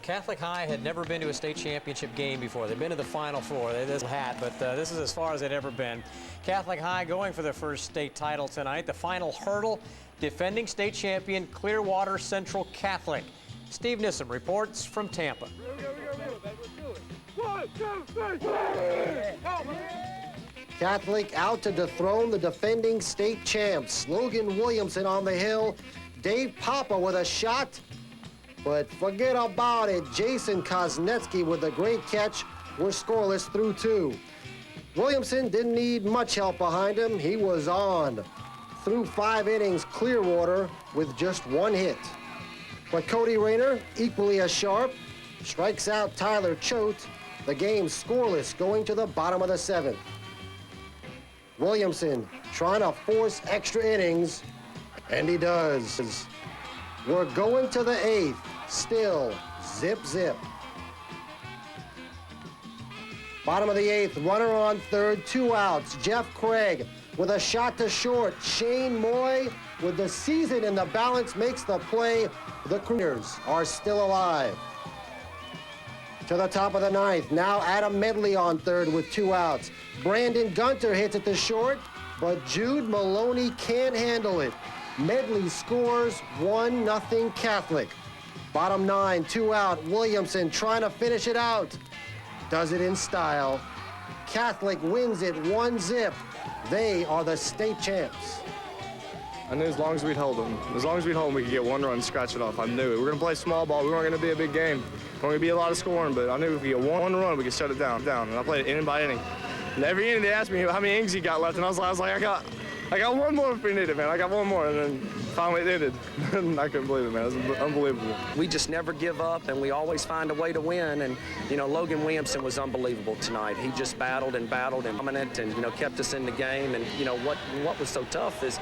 Catholic High had never been to a state championship game before. They've been to the Final Four. They this hat, but this is as far as they'd ever been. Catholic High going for their first state title tonight. The final hurdle, defending state champion Clearwater Central Catholic. Steve Nissom reports from Tampa. Catholic out to dethrone the defending state champs. Logan Williamson on the hill. Dave Papa with a shot. But forget about it. Jason Koznetsky with a great catch. We're scoreless through 2. Williamson didn't need much help behind him. He was on. Through 5 innings, Clearwater with just 1 hit. But Cody Rayner, equally as sharp, strikes out Tyler Choate. The game scoreless going to the bottom of the 7th. Williamson trying to force extra innings, and he does. We're going to the 8th. Still zip, zip. Bottom of the 8th, runner on 3rd, 2 outs. Jeff Craig with a shot to short. Shane Moy with the season in the balance makes the play. The Creators are still alive. To the top of the 9th, now Adam Medley on 3rd with 2 outs. Brandon Gunter hits it to short, but Jude Maloney can't handle it. Medley scores 1-0 Catholic. Bottom 9, 2 out. Williamson trying to finish it out. Does it in style. Catholic wins it 1-0. They are the state champs. I knew as long as we'd hold them, we could get 1 run, scratch it off. I knew it. We're going to play small ball. We weren't going to be a big game. It wasn't going to be a lot of scoring, but I knew if we could get 1 run, we could shut it down. And I played it inning by inning. And every inning they asked me how many innings he got left, and I was like, I got 1 more if we need it, man. I got 1 more, and then finally it ended. I couldn't believe it, man. It was unbelievable. We just never give up, and we always find a way to win. And, Logan Williamson was unbelievable tonight. He just battled and dominant and, kept us in the game. And, what was so tough is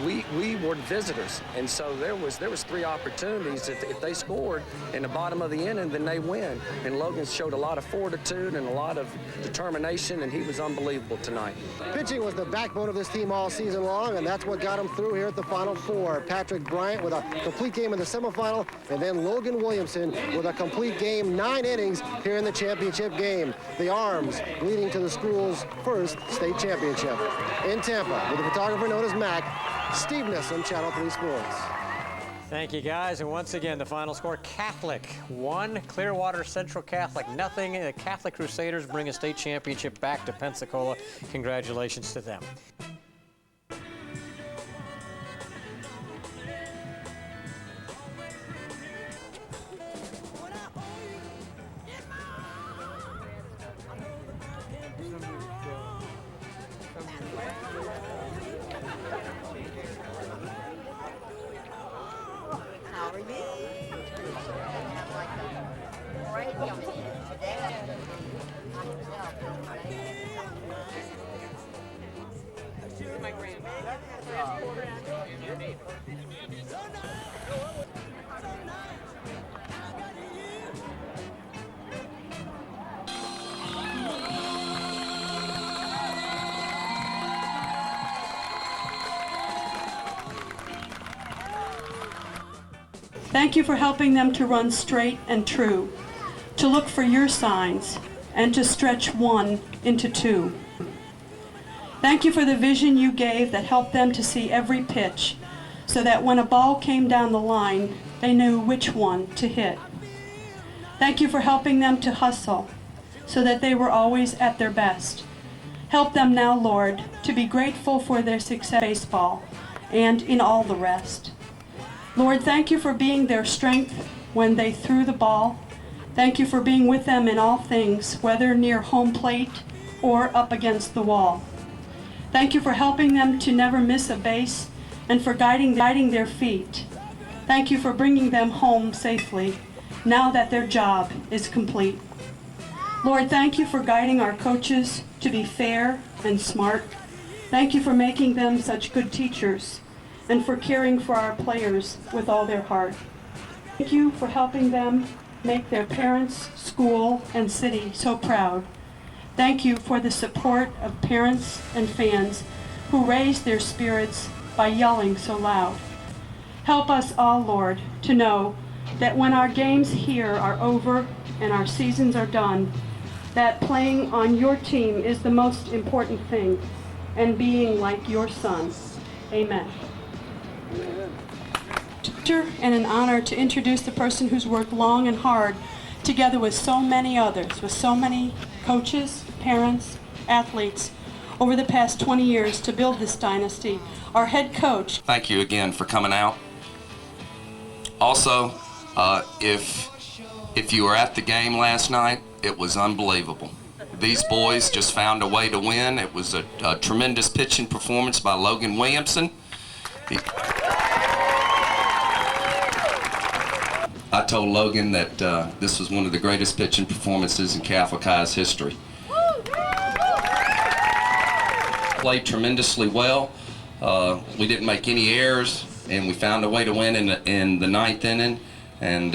we were visitors. And so there was 3 opportunities. If they scored in the bottom of the inning, then they win. And Logan showed a lot of fortitude and a lot of determination, and he was unbelievable tonight. Pitching was the backbone of this team all season long, and that's what got him through here at the Final Four. Patrick Bryant with a complete game in the semifinal, and then Logan Williamson with a complete game, 9 innings here in the championship game. The Arms leading to the school's first state championship. In Tampa, with the photographer known as Mac, Steve Nissom, Channel 3 Sports. Thank you, guys. And once again, the final score, Catholic 1, Clearwater Central Catholic 0. The Catholic Crusaders bring a state championship back to Pensacola. Congratulations to them. Thank you for helping them to run straight and true, to look for your signs, and to stretch 1 into 2. Thank you for the vision you gave that helped them to see every pitch, so that when a ball came down the line, they knew which one to hit. Thank you for helping them to hustle, so that they were always at their best. Help them now, Lord, to be grateful for their success in baseball and in all the rest. Lord, thank you for being their strength when they threw the ball. Thank you for being with them in all things, whether near home plate or up against the wall. Thank you for helping them to never miss a base and for guiding their feet. Thank you for bringing them home safely, now that their job is complete. Lord, thank you for guiding our coaches to be fair and smart. Thank you for making them such good teachers and for caring for our players with all their heart. Thank you for helping them make their parents, school, and city so proud. Thank you for the support of parents and fans who raise their spirits by yelling so loud. Help us all, Lord, to know that when our games here are over and our seasons are done, that playing on your team is the most important thing, and being like your son. Amen. And an honor to introduce the person who's worked long and hard together with so many others, with so many coaches, parents, athletes, over the past 20 years to build this dynasty, our head coach. Thank you again for coming out. Also, if you were at the game last night, it was unbelievable. These boys just found a way to win. It was a tremendous pitching performance by Logan Williamson. I told Logan that this was one of the greatest pitching performances in Catholic High's history. Played tremendously well. We didn't make any errors, and we found a way to win in the ninth inning. And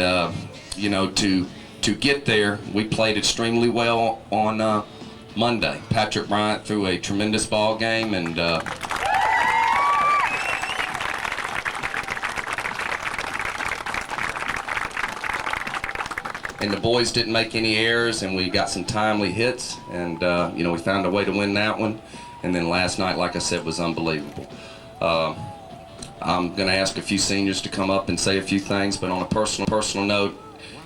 you know, to get there, we played extremely well on Monday. Patrick Bryant threw a tremendous ball game, and the boys didn't make any errors, and we got some timely hits, and you know, we found a way to win that one. And then last night, like I said, was unbelievable. I'm going to ask a few seniors to come up and say a few things, but on a personal note,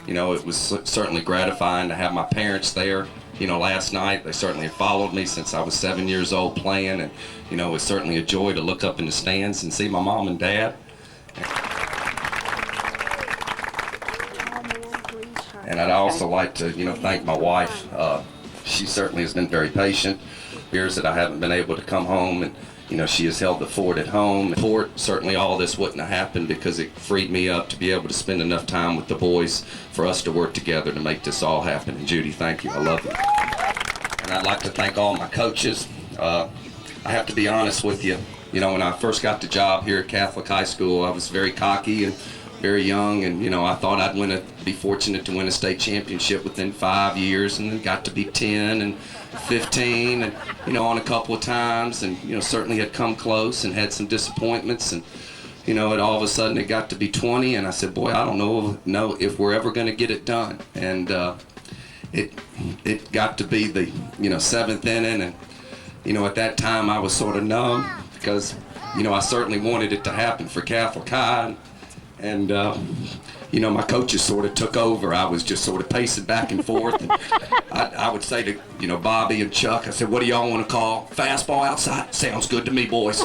you know, it was certainly gratifying to have my parents there. You know, last night, they certainly have followed me since I was 7 years old playing, and, you know, it was certainly a joy to look up in the stands and see my mom and dad. And I'd also like to, you know, thank my wife. She certainly has been very patient. Years that I haven't been able to come home, and you know, she has held the fort at home. Certainly all this wouldn't have happened because it freed me up to be able to spend enough time with the boys for us to work together to make this all happen. And Judy, thank you. I love it. And I'd like to thank all my coaches. I have to be honest with you. You know, when I first got the job here at Catholic High School, I was very cocky and very young, and you know, I thought I'd be fortunate to win a state championship within 5 years, and then got to be 10 and 15, and you know, on a couple of times, and you know, certainly had come close and had some disappointments, and you know, all of a sudden it got to be 20, and I said, boy, I don't know if we're ever going to get it done. And it got to be the, you know, 7th inning, and you know, at that time I was sort of numb because, you know, I certainly wanted it to happen for Catholic High. And, you know, my coaches sort of took over. I was just sort of pacing back and forth. And I would say to, you know, Bobby and Chuck, I said, what do y'all want to call? Fastball outside? Sounds good to me, boys.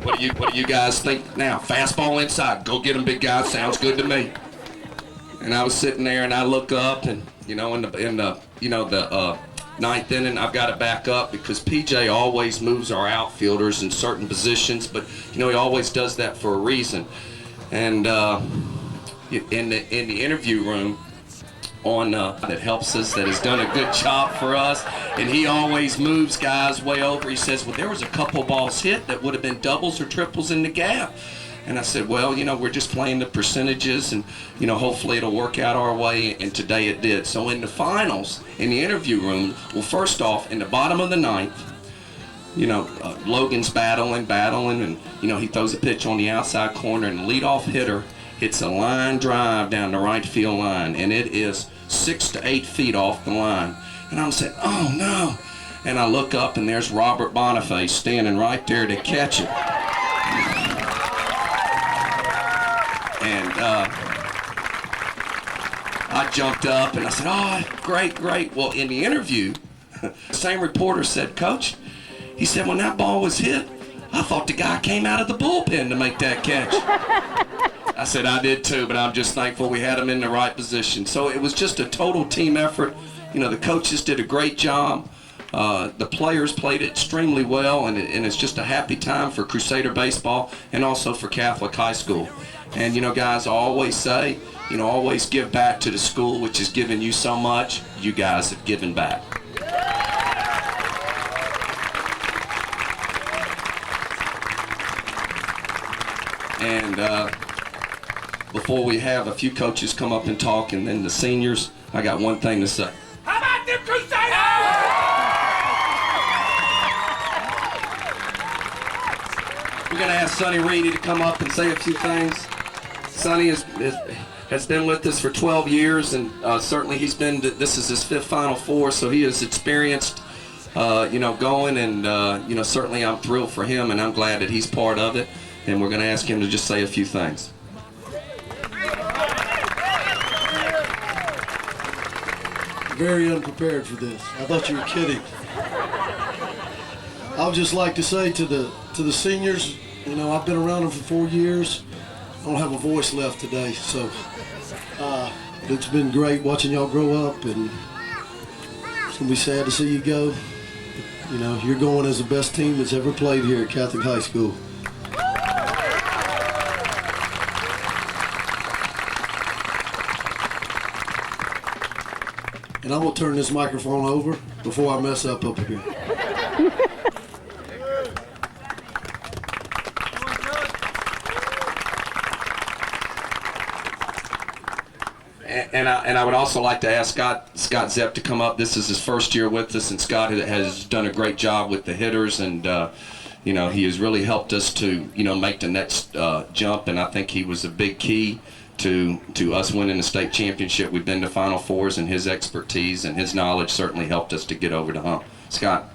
What do you guys think now? Fastball inside. Go get them, big guys. Sounds good to me. And I was sitting there, and I look up, and, you know, in the you know, the 9th inning, I've got to back up because PJ always moves our outfielders in certain positions, but you know, he always does that for a reason. And in the interview room that helps us, that has done a good job for us, and he always moves guys way over. He says, well, there was a couple balls hit that would have been doubles or triples in the gap. And I said, well, you know, we're just playing the percentages, and, you know, hopefully it'll work out our way, and today it did. So in the finals, in the interview room, well, first off, in the bottom of the 9th, you know, Logan's battling, and, you know, he throws a pitch on the outside corner, and the leadoff hitter hits a line drive down the right field line, and it is 6 to 8 feet off the line. And I'm saying, oh, no. And I look up, and there's Robert Boniface standing right there to catch it. And I jumped up and I said, oh, great. Well, in the interview, the same reporter said, Coach, he said, when that ball was hit, I thought the guy came out of the bullpen to make that catch. I said, I did too, but I'm just thankful we had him in the right position. So it was just a total team effort. You know, the coaches did a great job. The players played extremely well, and it's just a happy time for Crusader baseball and also for Catholic High School. And, you know, guys, I always say, you know, always give back to the school, which has given you so much. You guys have given back. And before we have a few coaches come up and talk, and then the seniors, I got one thing to say. How about them Crusaders? We're going to ask Sonny Reedy to come up and say a few things. Sonny has been with us for 12 years, and certainly this is his 5th Final Four, so he is experienced, going, and, certainly I'm thrilled for him, and I'm glad that he's part of it, and we're going to ask him to just say a few things. Very unprepared for this. I thought you were kidding. I would just like to say to the seniors, I've been around them for 4 years. I don't have a voice left today, so it's been great watching y'all grow up, and it's gonna be sad to see you go. You're going as the best team that's ever played here at Catholic High School. And I'm gonna turn this microphone over before I mess up here. And I would also like to ask Scott Zepp to come up. This is his first year with us, and Scott has done a great job with the hitters, and he has really helped us to make the next jump. And I think he was a big key to us winning the state championship. We've been to Final Fours, and his expertise and his knowledge certainly helped us to get over the hump. Scott.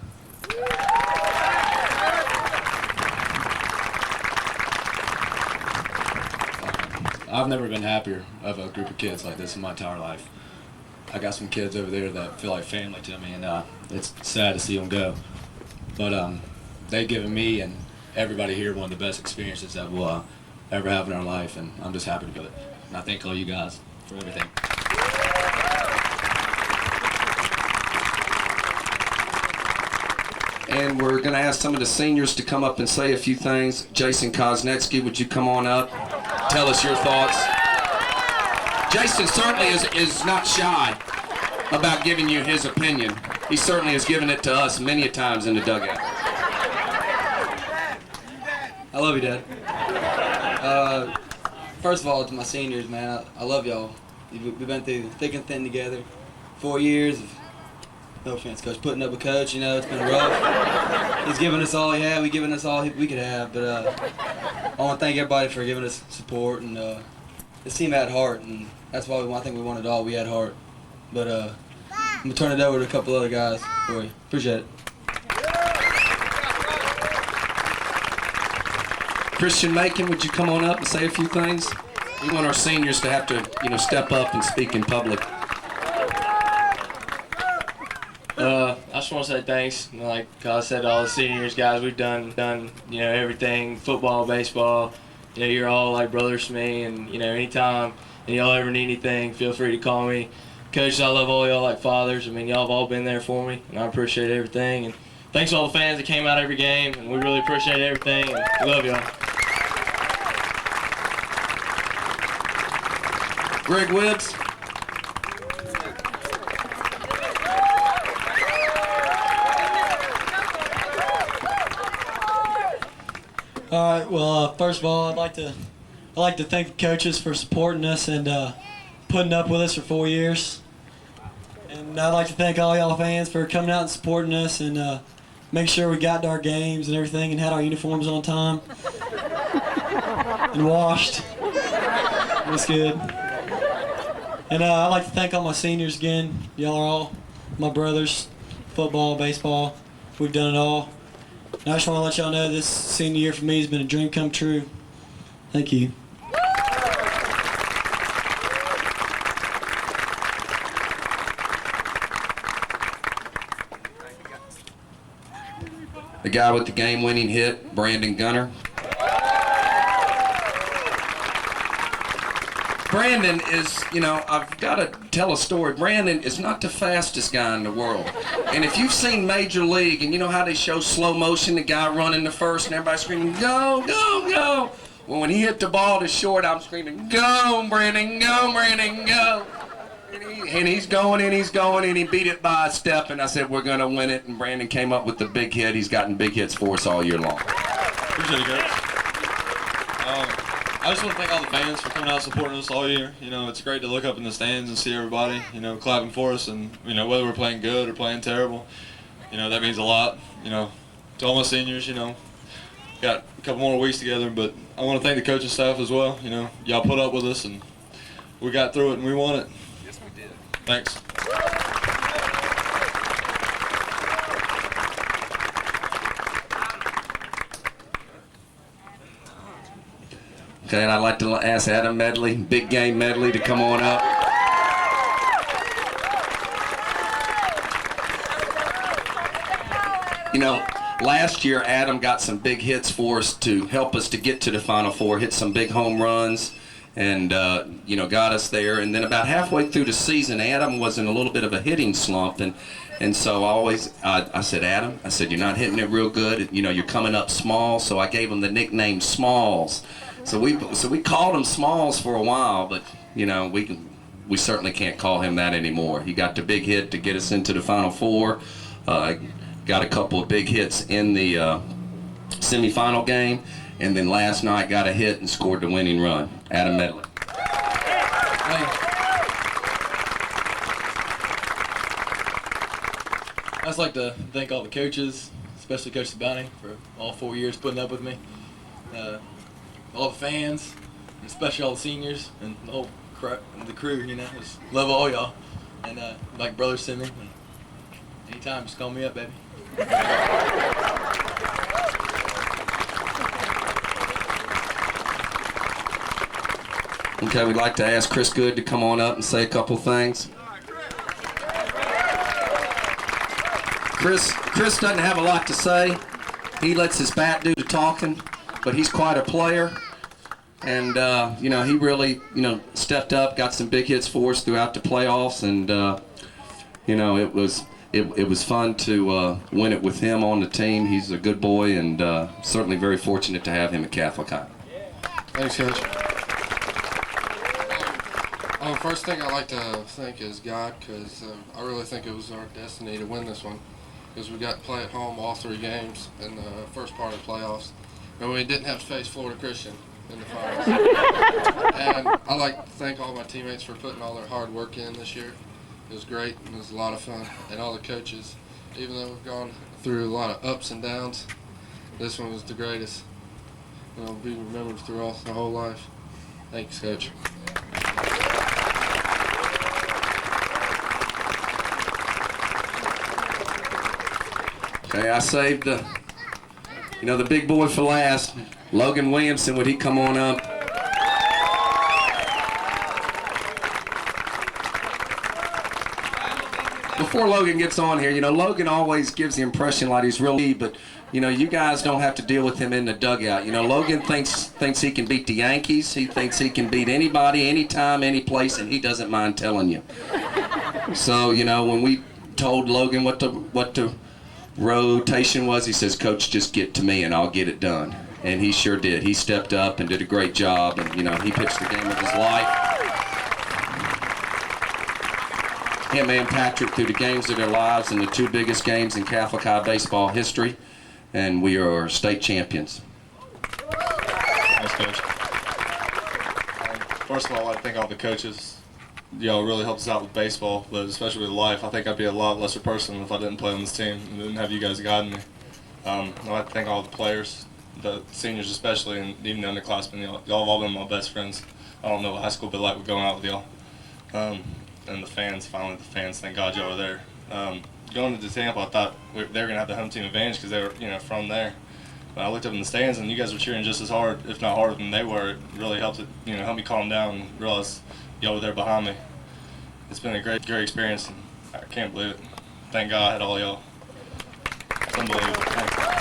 I've never been happier of a group of kids like this in my entire life. I got some kids over there that feel like family to me, and it's sad to see them go. But they've given me and everybody here one of the best experiences that we'll ever have in our life, and I'm just happy with it. And I thank all you guys for everything. And we're going to ask some of the seniors to come up and say a few things. Jason Koznetsky, would you come on up? Tell us your thoughts. Jason certainly is not shy about giving you his opinion. He certainly has given it to us many a times in the dugout. I love you, Dad. First of all, to my seniors, man, I love y'all. We've been through thick and thin together. 4 years. No offense, Coach. Putting up with Coach, it's been rough. He's given us all he had. We've given us all we could have. But I want to thank everybody for giving us support. And this team had heart, and that's why I think we won it all. We had heart. But I'm going to turn it over to a couple other guys for you. Appreciate it. Christian Macon, would you come on up and say a few things? We want our seniors to have to, step up and speak in public. I just want to say thanks. Like I said to all the seniors, guys, we've done everything, football, baseball. You're all like brothers to me, and anytime and y'all ever need anything, feel free to call me. Coaches, I love all y'all like fathers. I mean, y'all have all been there for me, and I appreciate everything. And thanks to all the fans that came out every game, and we really appreciate everything. And we love y'all. Greg Wibbs. All right. Well, first of all, I'd like to thank the coaches for supporting us and putting up with us for 4 years. And I'd like to thank all y'all fans for coming out and supporting us and making sure we got to our games and everything and had our uniforms on time and washed. It was good. And I'd like to thank all my seniors again. Y'all are all my brothers. Football, baseball, we've done it all. And I just want to let y'all know this senior year for me has been a dream come true. Thank you. The guy with the game-winning hit, Brandon Gunner. Brandon is, I've got to tell a story. Brandon is not the fastest guy in the world. And if you've seen Major League, and you know how they show slow motion, the guy running the first, and everybody screaming, go, go, go. Well, when he hit the ball to short, I'm screaming, go, Brandon, go. And he's going, and he beat it by a step, and I said, we're going to win it. And Brandon came up with the big hit. He's gotten big hits for us all year long. Appreciate it, Coach. I just want to thank all the fans for coming out and supporting us all year. It's great to look up in the stands and see everybody, clapping for us. And, whether we're playing good or playing terrible, that means a lot. To all my seniors, got a couple more weeks together, but I want to thank the coaching staff as well. You know, y'all put up with us, and we got through it, and we won it. Yes, we did. Thanks. Okay, and I'd like to ask Adam Medley, Big Game Medley, to come on up. You know, last year Adam got some big hits for us to help us to get to the Final Four, hit some big home runs, and you know, got us there. And then about halfway through the season, Adam was in a little bit of a hitting slump, and so I said, Adam, I said, you're not hitting it real good. You know, you're coming up small. So I gave him the nickname Smalls. So we called him Smalls for a while, but you know, we certainly can't call him that anymore. He got the big hit to get us into the Final Four. Got a couple of big hits in the semifinal game, and then last night got a hit and scored the winning run. Adam Medley. I'd just like to thank all the coaches, especially Coach Sabani, for all 4 years putting up with me. All the fans, especially all the seniors and the whole the crew. You know, just love all y'all, and like brothers to me. And anytime, just call me up, baby. Okay, we'd like to ask Chris Good to come on up and say a couple things. Chris doesn't have a lot to say. He lets his bat do the talking, but he's quite a player. And, you know, he really, you know, stepped up, got some big hits for us throughout the playoffs. And, you know, it was fun to win it with him on the team. He's a good boy, and certainly very fortunate to have him at Catholic High. Thanks, Coach. First thing I'd like to thank is God, because I really think it was our destiny to win this one, because we got to play at home all 3 games in the first part of the playoffs, and we didn't have to face Florida Christian in the finals. And I'd like to thank all my teammates for putting all their hard work in this year. It was great, and it was a lot of fun, and all the coaches. Even though we've gone through a lot of ups and downs, this one was the greatest. And it'll be remembered throughout the whole life. Thanks, Coach. Okay, I saved the big boy for last. Logan Williamson, would he come on up? Before Logan gets on here, you know, Logan always gives the impression like he's really, but you know, you guys don't have to deal with him in the dugout. You know, Logan thinks he can beat the Yankees. He thinks he can beat anybody, anytime, any place, and he doesn't mind telling you. So, you know, when we told Logan what the rotation was, he says, Coach, just get to me and I'll get it done. And he sure did. He stepped up and did a great job, and you know, he pitched the game of his life. Him and Patrick through the games of their lives in the 2 biggest games in Catholic High baseball history, and we are state champions. Thanks, Coach. First of all, I'd like to thank all the coaches. Y'all really helped us out with baseball, but especially with life. I think I'd be a lot lesser person if I didn't play on this team and didn't have you guys guiding me. I'd like to thank all the players, the seniors especially, and even the underclassmen. Y'all have all been my best friends. I don't know what high school would be like with going out with y'all. And the fans, finally the fans, thank God y'all were there. Going into Tampa, I thought they were going to have the home team advantage because they were, you know, from there. But I looked up in the stands and you guys were cheering just as hard, if not harder than they were. It really helped it, you know, help me calm down and realize y'all were there behind me. It's been a great experience, and I can't believe it. Thank God I had all y'all. It's unbelievable. Thanks.